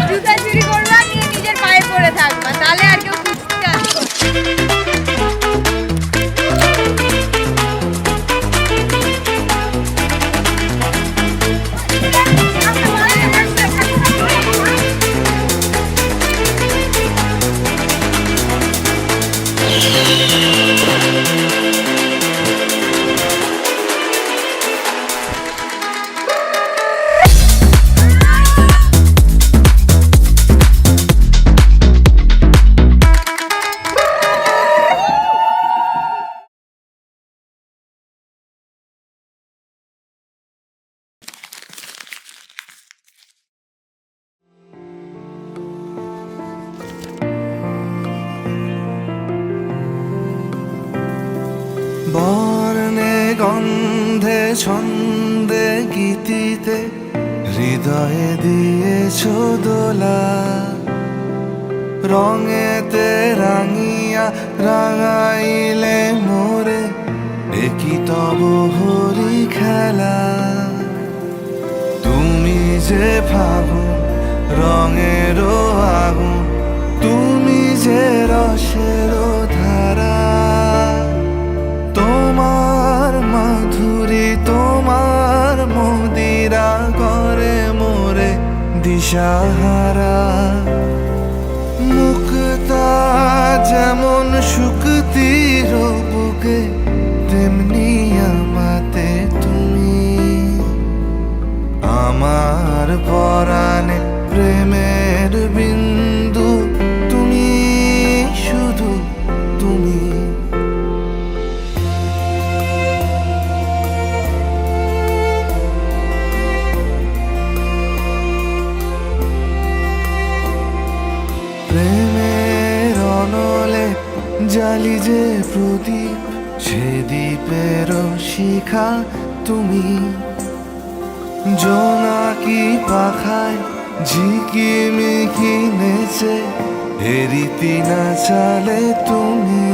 জুতা চুরি করবা, নিয়ে নিজের পায়ে পড়ে থাকবা, তাহলে আর কেউ খুঁজতে আসবে না। বর্ণে গন্ধে ছন্দে গীতিতে হৃদয়ে দিয়েছ দোলা, রঙেতে রাঙিয়া রাঙাইলে মোরে একই তব হরি খেলা। তুমি যে ফাগুন রঙেরও আগুন, তুমি যে রসেরও ধারা, তোমার মাধুরী তোমার মদিরা করে মোরে দিশাহারা। মুক্তা যেমন শুকতির বুকে, তেমনি আমাতে তুমি। আমার পরাণে প্রেমের বিন্দু, তুমি শুধু তুমি। প্রেমের অনলে জালি যে প্রদীপ, সে দ্বীপের শিখা তুমি। জোনাকি পাখায় ঝিকিমিকি নেচে এরিতি না চালে তুমি।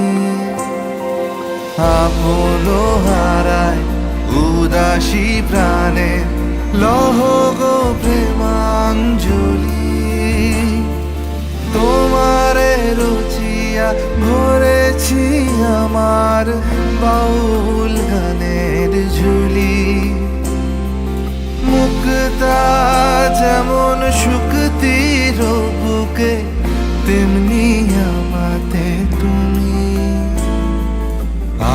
আপন হারায় উদাসী প্রাণে লহ গো প্রেমাঞ্জলি। তোমারে রুচিয়া ভরেছি আমার বাউল গানের ঝুলি। মুক্তা যেমন শুকতির বুকে, তেমনি আমাতে তুমি।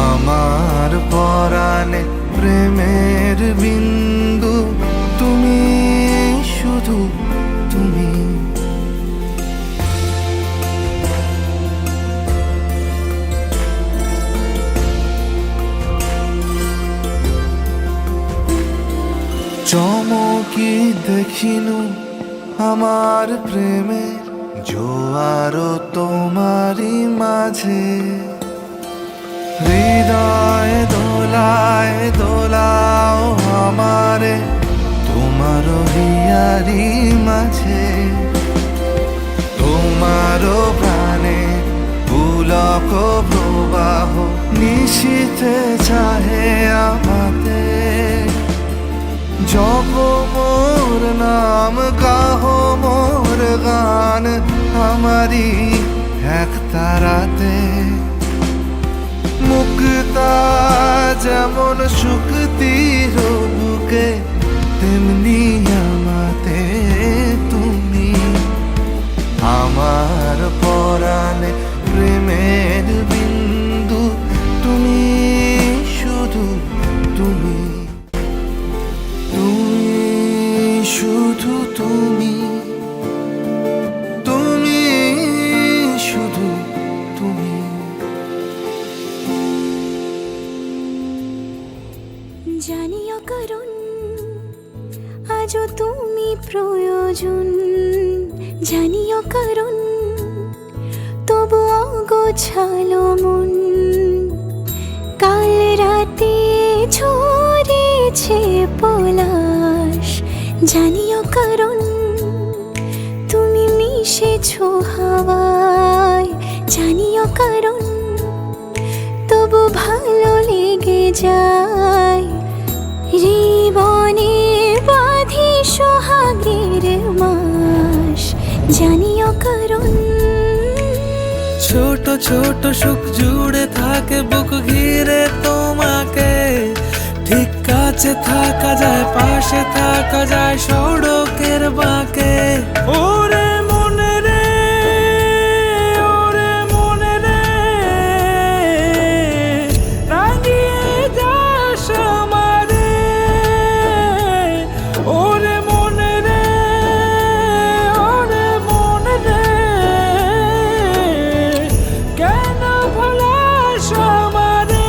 আমার পরাণে প্রেমের বিন্দু, তুমি শুধু তুমি। চমকি দেখিনু আমার প্রেমের জোয়ার তোমারই মাঝে। হৃদয় দোলায় দোলাও আমারে তোমার হিয়ারি মাঝে। তোমার প্রাণে পুলক প্রবাহ নিশীথে চাহে আমাতে। জপ মোর নাম গাহ মোর গান, আমারি এক তারাতে। মুক্তা যেমন শুকতির বুকে, তেমনি আমাতে তুমি। আমার পরাণে প্রেমের বিন্দু, তুমি শুধু তুমি। তুমি শুধু তুমি, তুমি শুধু তুমি। জানিও কারণ আজও তুমি প্রয়োজন, জানিও কারণ তবু অগোছালো মন। কাল রাতে ছড়িয়েছে পলাশ, জানিও কারণ তুমি মিশেছো হাওয়ায়। জানিও কারণ তবু ভালো লেগে যায় হৃদয়। অকারণ। ছোট ছোট সুখ জুড়ে থাকে বুক ঘিরে তোমাকে, ঠিক কাছে থাকা যায়, পাশে থাকা যায় সড়কের বাঁকে। ওরে মনে রে, ওরে মনে রে, রাঙিয়ে যাস আমারে। ওরে মনে রে, ওরে মনে রে, কেন ভোলাস আমারে।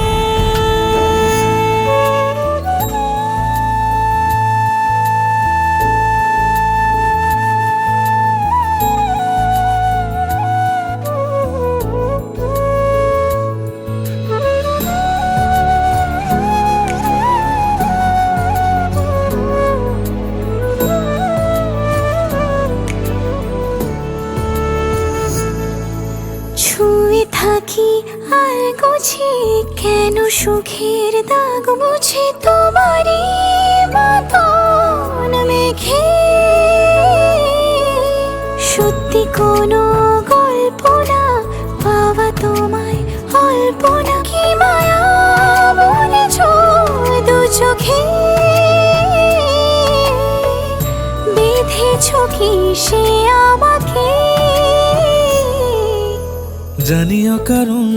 ছুঁয়ে থাকি আর গুছি কেন সুখের দাগ মুছে তোমারই মতন মেঘে। সত্যি কোনো গল্প না পাওয়া তোমায় অল্প না, কি মায়া বলেছ দু চোখে। বেঁধেছ কি সে আমাকে, জানিও কারণ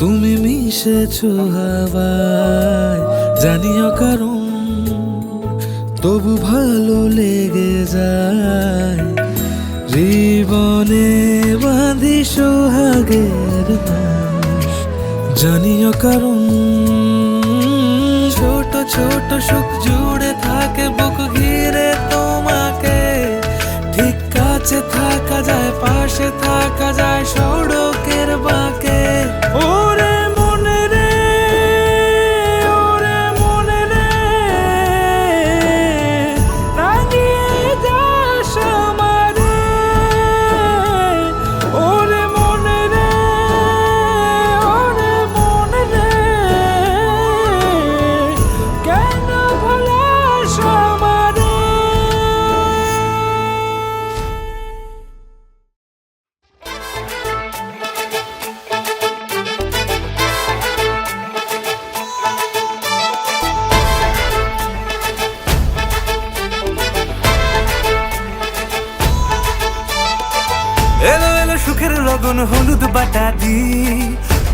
তুমি মিশেছো হাওয়ায়, জানিও কারণ তবু ভালো লেগে যায়। জীবনে বাঁধি সোহাগের নাম, জানিও কারণ ছোট ছোট সুখ জুড়ে থাকে বুক ঘিরে তোমাকে, ঠিক কাছে থাকা যায়, পাশে থাকা যায় সড়কের বাঁকে। ওরে মনে রে, ওরে মনে রে, রাঙিয়ে যাস আমারে। ওরে মনে রে, ওরে মনে রে, কেন ভোলাস আমারে। এলো এলো সুখের লগন হলুদ বাটা দি,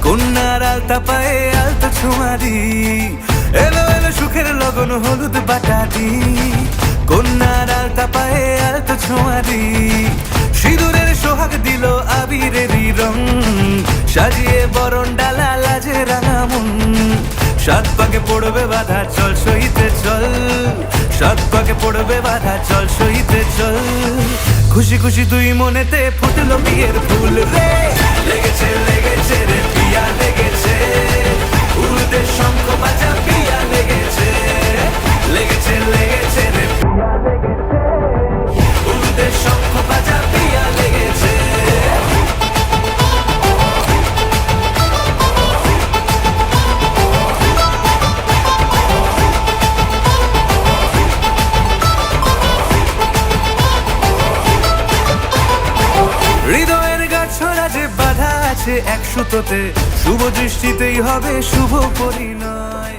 কন্যার আলতা পায়ে আলতা ছোঁয়া দি। এলো এলো সুখের লগন হলুদ বাটা দি, কন্যার আলতা পায়ে আলতা ছোঁয়া দি। সিঁদুরের সোহাগ দিল আবিরেরই রং, সাজিয়ে বরণ ডালা লাজে রাঙা মন। সাত পাকে পড়বে বাধা চল সইতে চল, সাত পাকে পড়বে বাধা চল সইতে চল। খুশি খুশি দুই মনেতে ফুটলো বিয়ের ফুল রে, লেগেছে লেগেছে রে পিয়া লেগেছে, উড়তে শঙ্খ বাজা পিয়া লেগেছে। লেগেছে লেগেছে রে পিয়া লেগেছে, উড়তে শঙ্খ বাজা পিয়া লেগেছে। হৃদয়ের গাছড়া যে বাধা আছে এক সুতোতে, শুভ দৃষ্টিতেই হবে শুভ পরিণয়।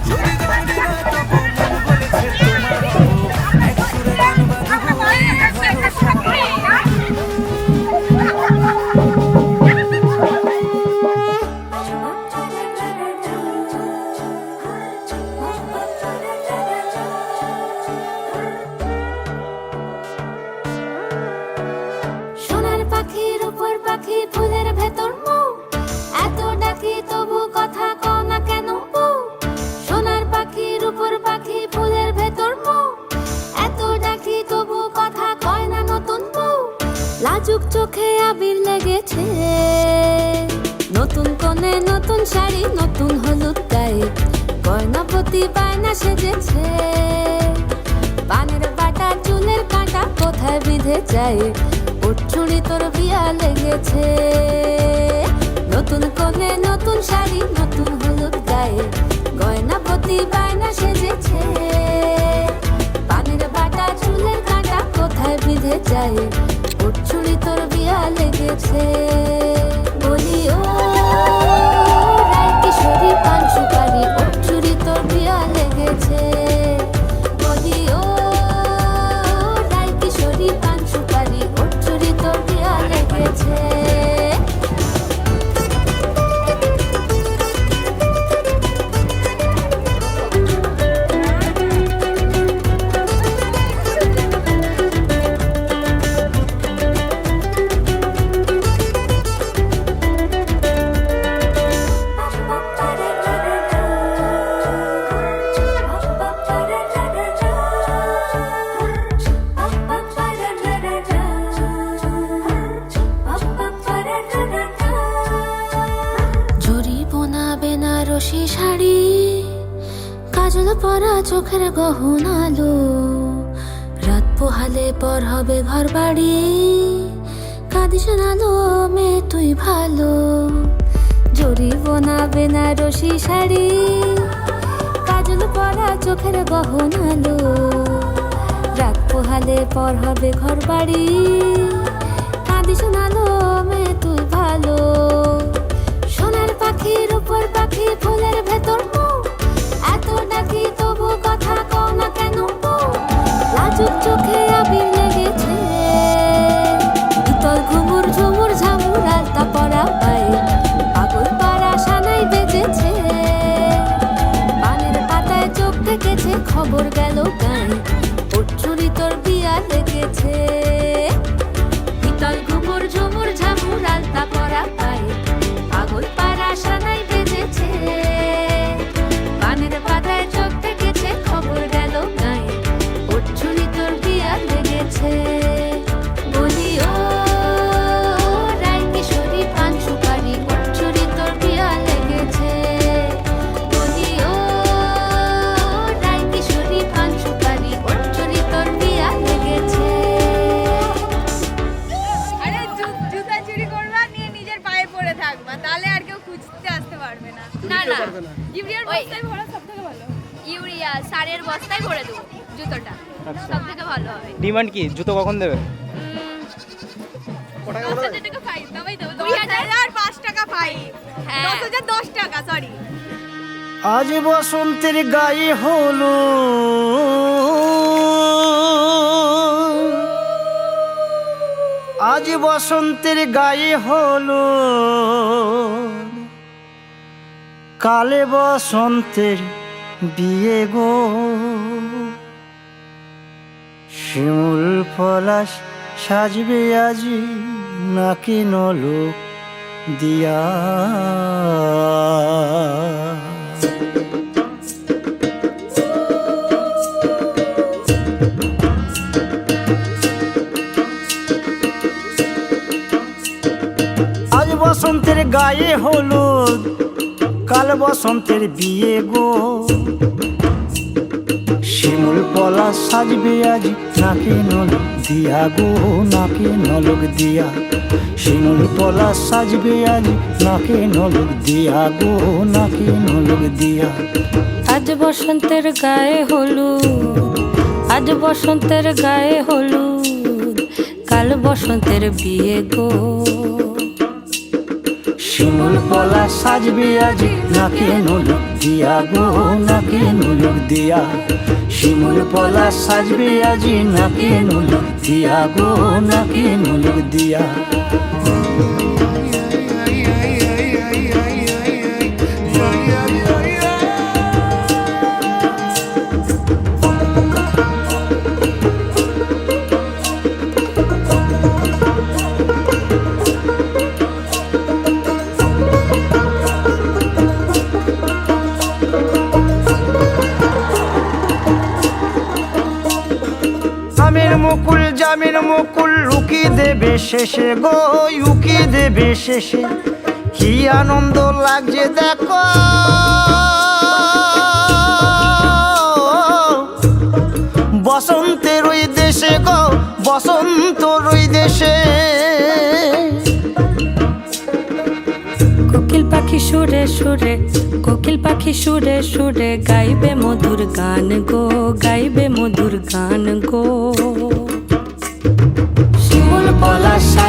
যদি দৌড়ি না তবু মন বলেছে তোমার হবো, এক সুরে গান বাঁধবো এই ভরসায়। সোনার পাখির উপর পাখি ফুলের ভেতর মৌ, এত ডাকি তবু কথা কও না কেন বউ। সোনার পাখির উপর পাখি ফুলের ভেতর মৌ, এত ডাকি তবু কথা কয় না নতুন বউ। লাজুক চোখে আবির লেগেছে, নতুন কোণে নতুন শাড়ি নতুন হলুদ গায়ে, গয়নাপতি বায়না সেজেছে। পানের বাটা চুলের কাঁটা কোথায় বিঁধে যায়, চুড়ি তোর বিয়া লেগেছে। নতুন কোণে নতুন শাড়ি নতুন হলুদ গায়ে, গয়নাপতি বায়না সেজেছে। পানের বাটা চুলের কাঁটা কোথায় বিঁধে যায়, ওর চুরি তোর বিয়া লেগেছে। বলি ও রায় কিশোরী পান সুপারি, ওর চুরি তোর বিয়া লেগেছে। বলি ও রায় কিশোরী পান সুপারি, ওর চুরি তোর বিয়া লেগেছে। বেনারসি শাড়ি, কাজল পরা চোখের গহনালো, রাত পোহালে পর হবে ঘর বাড়ি, কাঁদিস নালো মেয়ে তুই ভালো। জরি বোনা বেনারসি শাড়ি, কাজল পরা চোখের গহনালো, রাত পোহালে পর হবে ঘর বাড়ি, কাঁদিস নালো মেয়ে তুই ভালো। সোনার পাখির উপর পাখি ফুলের ভেতর মৌ, এত ডাকি তবু কথা কও না কেন বউ? লাজুক চোখে আবির লেগেছে, ইতল ঘুমুর ঝুমুর ঝামুর আলতা পরা পায়ে, পাগল পাড়া সানাই বেজেছে। পানের পাতায় চোখ থেকেছে, খবর গেল গায়ে, ওর চুরি তোর বিয়া লেগেছে। ইতল ঘুমুর ঝুমুর ঝামুর আলতা পরা পায়ে, পাগল পাড়া সানাই বেজেছে। পানের পাতায় চোখ থেকেছে, খবর গেল গায়ে, ওর চুরি তোর বিয়া লেগেছে। বলি ও রায় কিশোরী পান সুপারি, ওর চুরি তোর বিয়া লেগেছে। বলি ও রায় কিশোরী পান সুপারি, ওর চুরি তোর বিয়া লেগেছে। আরে জুতা চুরি করবা, নিয়ে নিজের পায়ে পড়ে থাকবা, তাহলে আর কেউ খুঁজতে আসতে পারবে না। না না, ইউরিয়ার বস্তায় ভরা সব থেকে ভালো। ইউরিয়া সারের বস্তায় ভরে দেবো জুতোটা, সব থেকে ভালো হবে। ডিমান্ড কি? জুতো কখন দেবে? 10,000 টাকা ফাইন, তবেই দেবো। 20,000 5 টাকা ফাইন। হ্যাঁ। 10,000 10 টাকা, সরি। আজ বসন্তের গায়ে হলো, আজ বসন্তের গায়ে হলো, কালে বসন্তের বিয়ে গো। শিমুল পলাশ সাজবে আজি, নাকি নলক দিয়া। আজ বসন্তের গায়ে হলুদ, কাল বসন্তের বিয়ে গো। শিমুল পলাশ সাজবে আজ, নাকে নলক দিয়া গো, নাকে নলক দিয়া। শিমুল পলাশ সাজবে আজ, নাকে নলক দিয়া গো, নাকে নলক দিয়া। আজ বসন্তের গায়ে হলুদ, আজ বসন্তের গায়ে হলুদ, কাল বসন্তের বিয়ে গো। শিমুল পলাশ সাজবে আজ, নাকে নলক দিয়া গো, নাকে নলক দিয়া। শিমুল পলাশ সাজবে আজ, নাকে নলক দিয়া গো, নাকে নলক দিয়া। আমের মুকুল জামের মুকুল লুকি দেবে শেষে গো, উকি দেবে শেষে। কি আনন্দ লাগছে দেখো, বসন্তের ওই দেশে গো, বসন্তর ওই দেশে। কোকিল পাখি সুরে সুরে, কোকিল পাখি সুরে সুরে, গাইবে মধুর গান গো, গাইবে মধুর গান গো। শিমুল পলাশ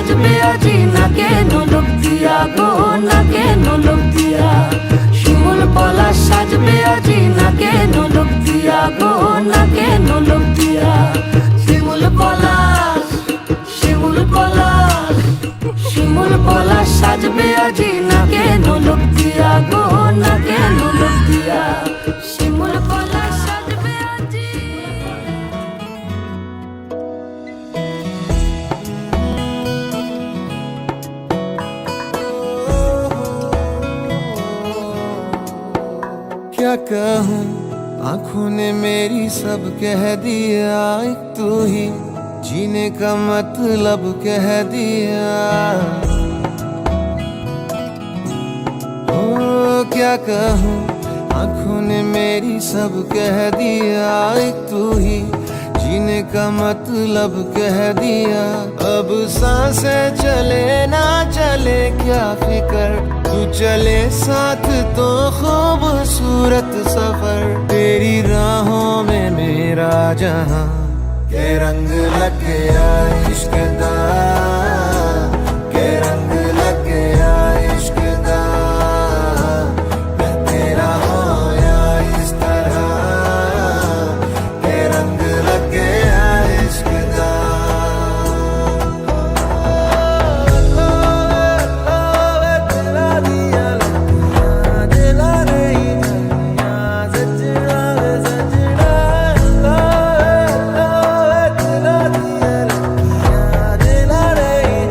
সাজবে আজি নাকে নোলক দিয়া গো নাকে নোলক দিয়া শিমুল পলাশ সাজবে আজি নাকে নোলক দিয়া গো নাকে নোলক দিয়া শিমুল পলাশ শিমুল পলাশ শিমুল পলাশ সাজবে আজি নাকে নোলক দিয়া গো নাকে নোলক দিয়া শিমুল পলাশ সাজবে আজি। क्या कहूँ आंखों ने मेरी सब कह दिया एक तू ही जीने का मतलब कह दिया ओ क्या कहूँ आंखों ने मेरी सब कह दिया एक तू ही जीने का मतलब कह दिया अब सांसें चले ना चले क्या फिकर तू चले साथ तो खूबसूरत सफर तेरी राहों में मेरा जहां के रंग लग गया इश्क दा के रंग लग गया इश्क दा मैं तेरा होया इस तरह के रंग लग गया इश्क दा दिला दिया दिला नहीं सजना सजना दिला दिया दिला नहीं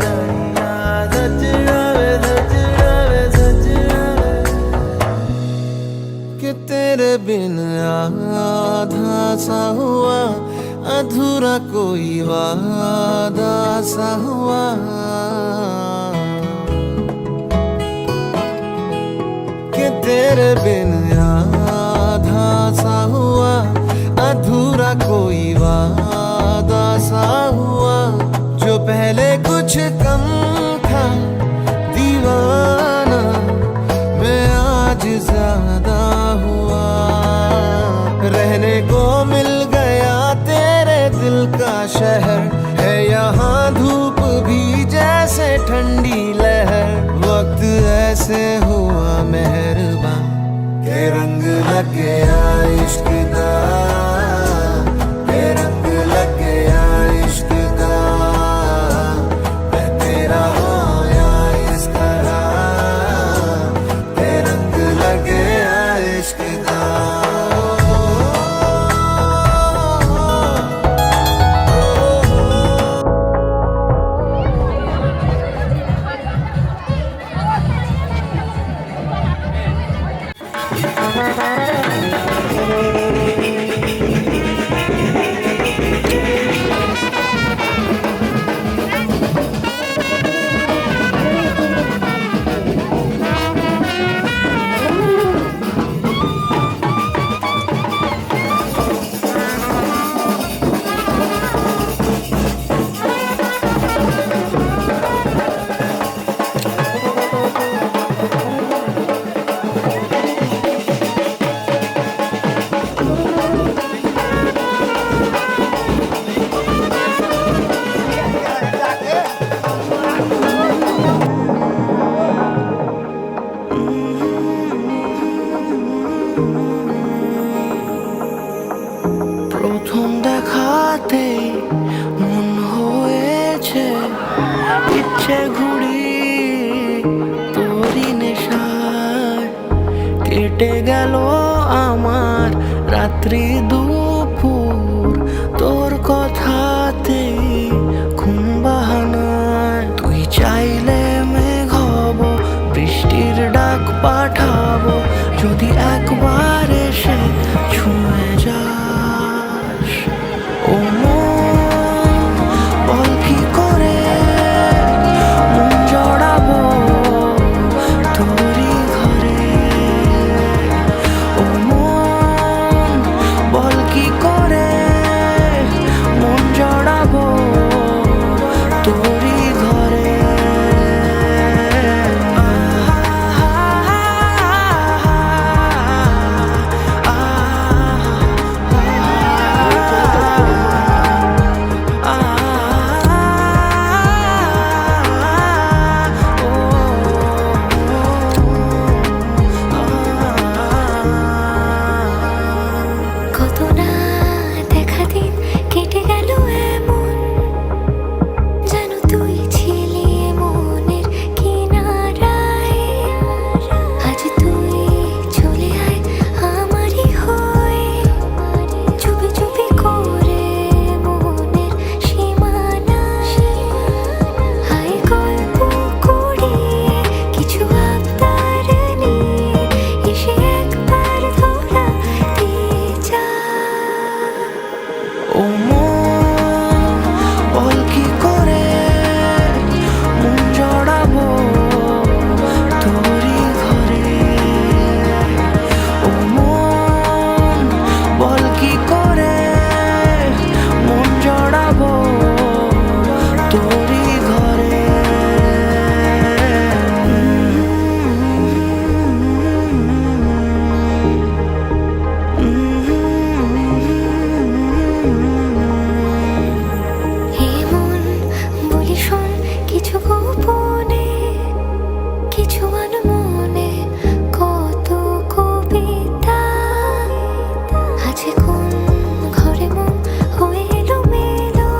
सजना सजना कि तेरे बिन आधा सा हुआ अधूरा कोई वादा सा हुआ कि तेरे बिन आधा सा हुआ अधूरा कोई वादा सा हुआ जो पहले कुछ कम था दीवाना मैं आज ज्यादा हुआ रहने को मिल गया तेरे दिल का शहर है यहाँ धूप भी जैसे ठंडी लहर वक्त ऐसे हुआ मेहरबान के रंग लग गया इश्क दा के रंग लग गया इश्क दा मैं तेरा होया इस तरह के रंग लग गया इश्क दा প্রথম দেখাতে মন হয়েছে ইচ্ছে ঘুড়ি তোরই নেশায় কেটে গেল আমার রাত্রি দুপুর তোর কথাতে ঘুম বাহানায় তুই চাইলে মেঘ হব বৃষ্টির ডাক পাঠাবো যদি একবার এসে ছুঁয়ে যাস ও মন বল কি করে মন জড়াবো তোরই ঘরে ও মন বল ও মন বল কি করে মন জড়াবো তোরই ঘরে। ও মন বল কি করে মন জড়াবো তোরই ঘরে। হে মন বলি শোন কিছু গোপনে, কিছু আনমনে, কত কবিতা আছে কোন ঘরে মন হয়ে এলোমেলো।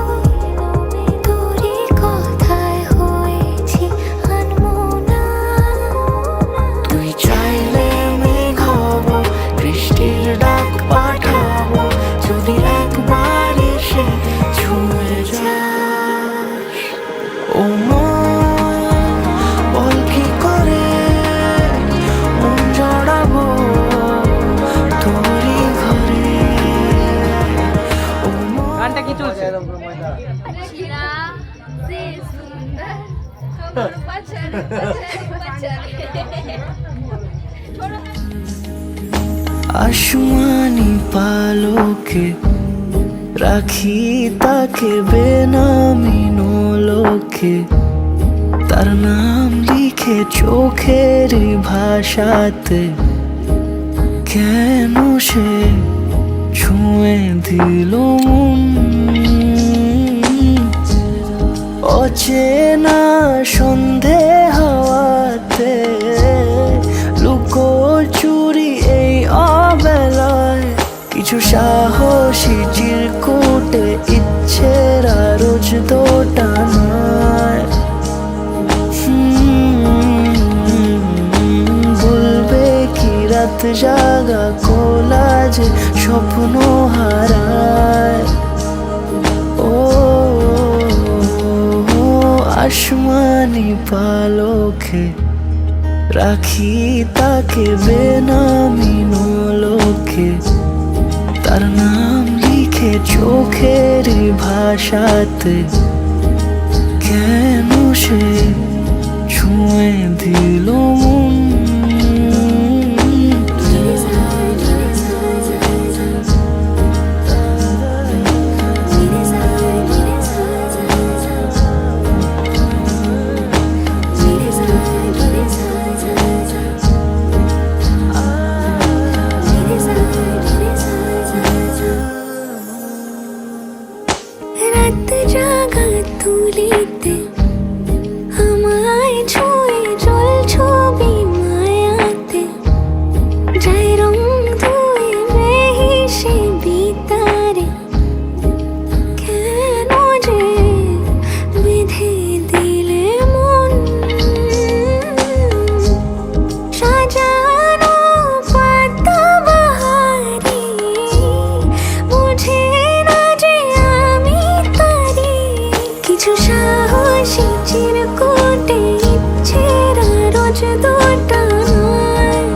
তোরই কথায় হয়েছি আনমনা। তুই চাইলে মেঘ হব, বৃষ্টির ডাক পাঠাবো, যদি একবার এসে ছুঁয়ে যাস। ও মন বল কি করে মন জড়াবো তোরই ঘরে। ও মন গানটা কি চলছে? চিরা সে সুন্দর তোমার পছন্দ আসমানি পালকে রাখি তাকে বেনামি নোলকে, তার নাম লিখে চোখের ভাষাতে, কেন সে ছুঁয়ে দিল মন। অচেনা সন্ধে হাওয়াতে লুকোচুরি এই অবেলায়, কিছু সাহসী চিরকুটে ইচ্ছেরা রোজ দোটানায়। বলবে কি রাত জাগা কোলাজে স্বপ্ন হারায়। ও আসমানি পালকে রাখি তাকে বেনামি নোলকে, তার নাম লিখে চোখের ভাষাতে, কেন সে ছুঁয়ে দিল মন। রাত জাগা তুলিতে আমায় ছুঁয়ে জল ছবি মায়াতে, যাই রং ধুয়ে মেহিসে বিতারে, কেন যে বেঁধে দিলে মন। সাজানো পাতা বাহারি বুঝে না যে আমি তারি, কিছু সাহসী চিরকুটে ইচ্ছেরা রোজ দোটানায়।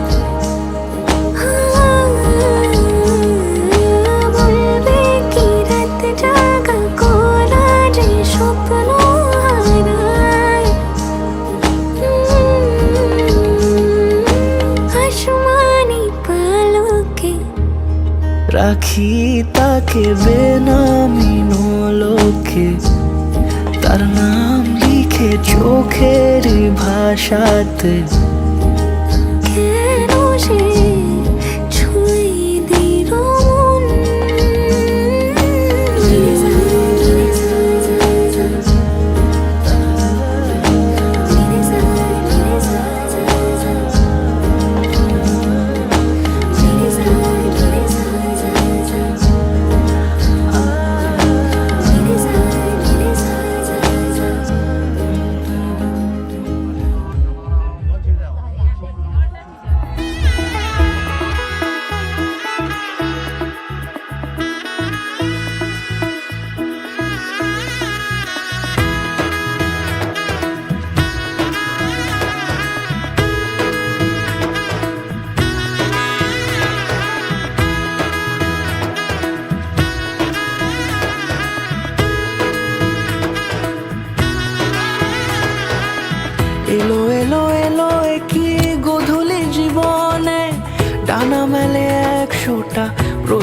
বলবে কি রাত জাগা কোলাজে স্বপ্ন হারায়। আসমানি পালকে রাখি তাকে বেনামি নোলকে, তার নাম লিখে চোখের ভাষাতে, কেন সে ছুঁয়ে দিল মন।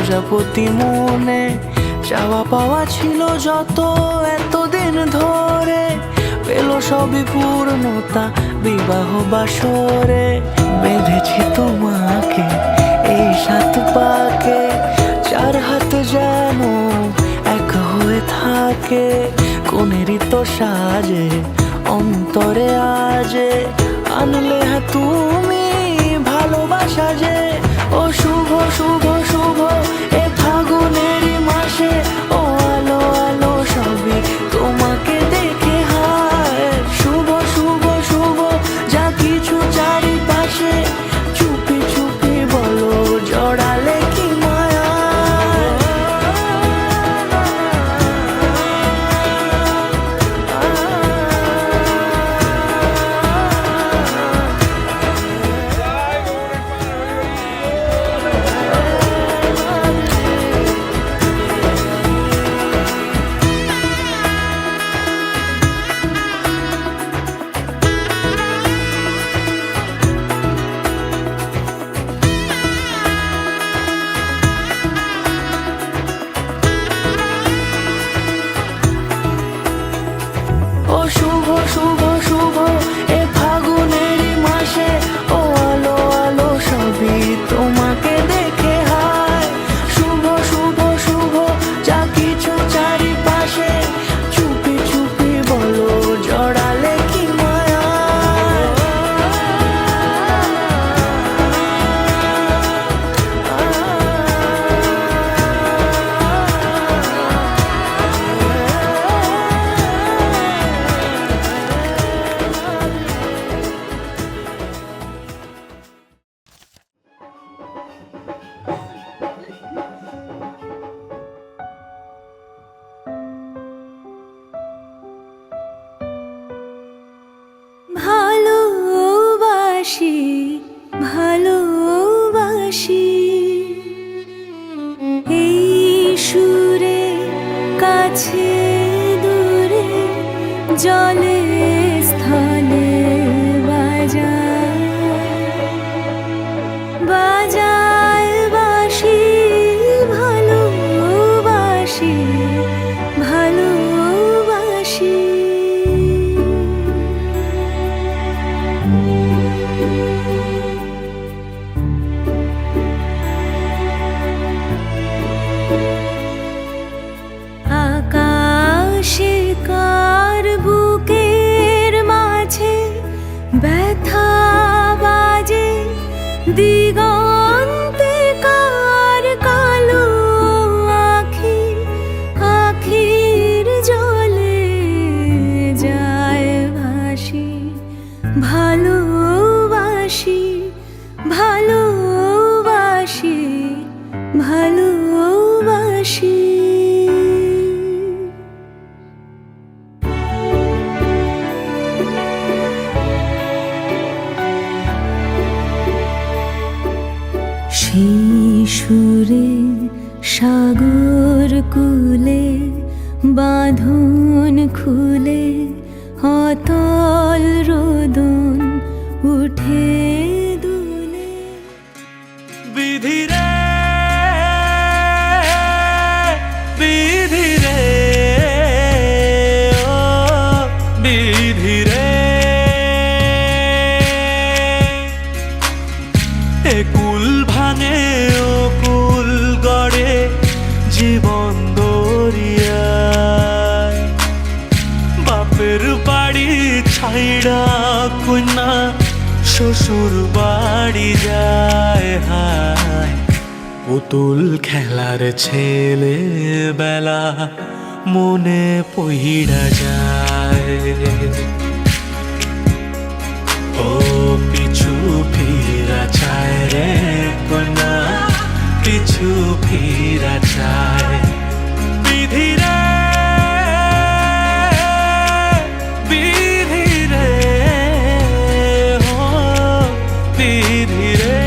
প্রজাপতি মনে চাওয়া পাওয়া ছিল যত এতদিন ধরে, পেল সবই পূর্ণতা বিবাহ বাসরে। বেঁধেছি তোমাকে এই 7 পাকে, 4 হাত যেন এক হয়ে থাকে। কোনেরই তো সাজে অন্তরে আজে আনলে তুমি ভালোবাসা যে। ও শুভ শুভ শুভ এ ফাগুনেরই মাসে, ও আলো আলো সবই তোমাকে দেখে হায়। শুভ শুভ শুভ যা কিছু চারিপাশে, চুপি চুপি বলো জড়ালে কি মায়া। ও শুভ শুভ শুভ এ ফাগুনেরই মাসে, ও আলো আলো সবই তোমাকে দেখে হায়। শুভ শুভ শুভ যা কিছু চারিপাশে, চুপি চুপি বলো জড়ালে কি মায়া। ভালোবাসি ভালোবাসি এই সুরে কাছে দূরে জলে স্থলে বাজায় বাজায় বাসি। ভালোবাসি ভালোবাসি আকাশে কার বুকের মাঝে ব্যথা বাজে, দিগন্তে কার কালো আখি আখির জলে যায় ভাসি। ভালোবাসি ভালোবাসি ভালোবাসি। শিশুরে সাগর কুলে বাঁধন খুলে অতল রোদন উঠে দুলে। বিধি রে বিধি রে ও বিধি রে, এ কুল ভাঙে ও কুল গড়ে জীবন দরিয়ায়। বাপের বাড়ি ছাইড়া কন্যা শ্বশুর বাড়ি যায় হায়। পুতুল খেলার ছেলে বেলা মনে পইড়া যায়। ও পিছু ফিরা চায় রে কন্যা, পিছু ফিরা চায়। বিধি রে বিধি রে ও বিধি রে,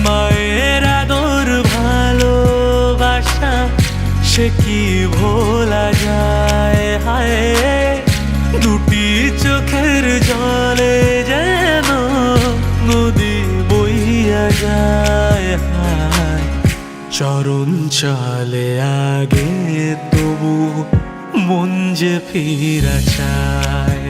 মায়ের আদর ভালোবাসা সে কি ভোলা যায় হায়। দুটি চোখের জলে যেন নদী বই যায় হায় চরণ চলে আগে তবু মন যে ফিরা চায়